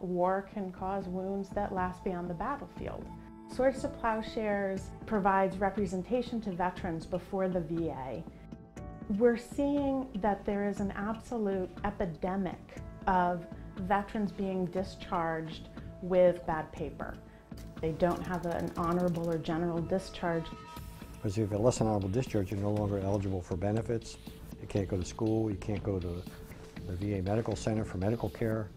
War can cause wounds that last beyond the battlefield. Swords to Plowshares provides representation to veterans before the VA. We're seeing that there is an absolute epidemic of veterans being discharged with bad paper. They don't have an honorable or general discharge. Because if you have a less than honorable discharge, you're no longer eligible for benefits. You can't go to school, you can't go to the VA Medical Center for medical care.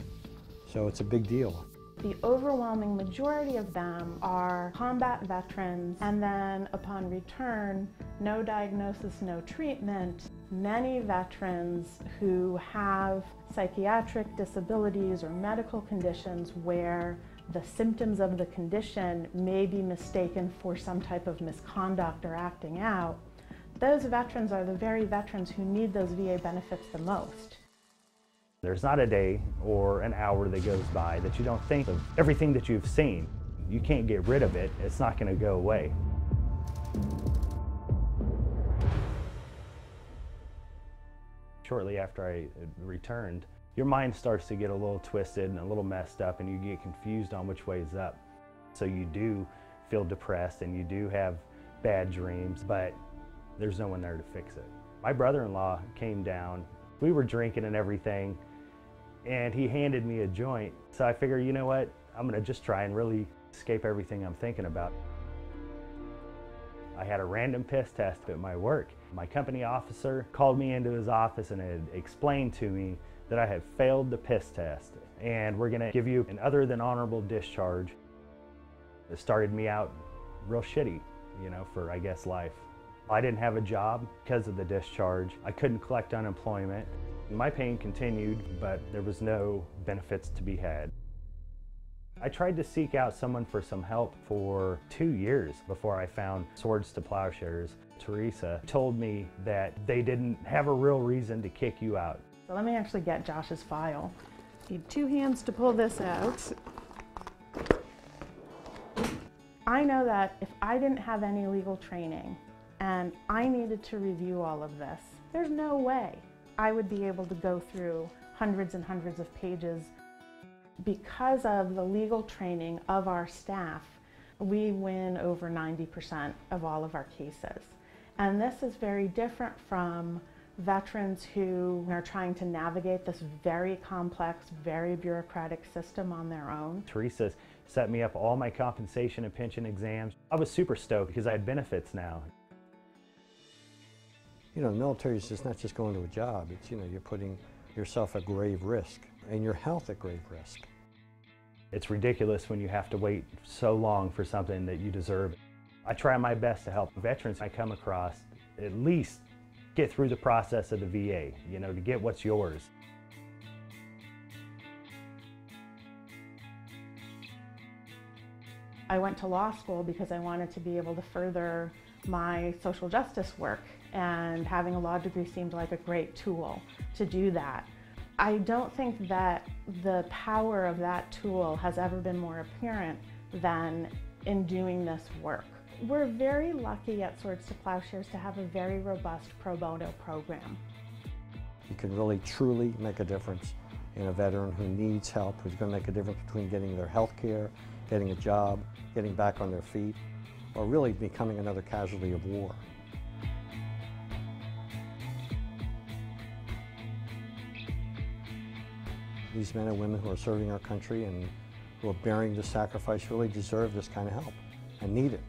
So it's a big deal. The overwhelming majority of them are combat veterans, and then upon return, no diagnosis, no treatment. Many veterans who have psychiatric disabilities or medical conditions where the symptoms of the condition may be mistaken for some type of misconduct or acting out, those veterans are the very veterans who need those VA benefits the most. There's not a day or an hour that goes by that you don't think of everything that you've seen. You can't get rid of it. It's not going to go away. Shortly after I returned, your mind starts to get a little twisted and a little messed up, and you get confused on which way is up. So you do feel depressed and you do have bad dreams, but there's no one there to fix it. My brother-in-law came down. We were drinking and everything, and he handed me a joint. So I figured, you know what, I'm gonna just try and really escape everything I'm thinking about. I had a random piss test at my work. My company officer called me into his office and had explained to me that I had failed the piss test, and we're gonna give you an other than honorable discharge. It started me out real shitty, you know, for, I guess, life. I didn't have a job because of the discharge. I couldn't collect unemployment. My pain continued, but there was no benefits to be had. I tried to seek out someone for some help for 2 years before I found Swords to Plowshares. Teresa told me that they didn't have a real reason to kick you out. So let me actually get Josh's file. Need 2 hands to pull this out. I know that if I didn't have any legal training and I needed to review all of this, there's no way I would be able to go through hundreds and hundreds of pages. Because of the legal training of our staff, we win over 90% of all of our cases. And this is very different from veterans who are trying to navigate this very complex, very bureaucratic system on their own. Teresa set me up all my compensation and pension exams. I was super stoked because I had benefits now. You know, the military is just not just going to a job. It's, you know, you're putting yourself at grave risk and your health at grave risk. It's ridiculous when you have to wait so long for something that you deserve. I try my best to help veterans I come across at least get through the process of the VA, you know, to get what's yours. I went to law school because I wanted to be able to further my social justice work, and having a law degree seemed like a great tool to do that. I don't think that the power of that tool has ever been more apparent than in doing this work. We're very lucky at Swords to Plowshares to have a very robust pro bono program. You can really truly make a difference in a veteran who needs help, who's going to make a difference between getting their health care, getting a job, getting back on their feet, or really becoming another casualty of war. These men and women who are serving our country and who are bearing the sacrifice really deserve this kind of help and need it.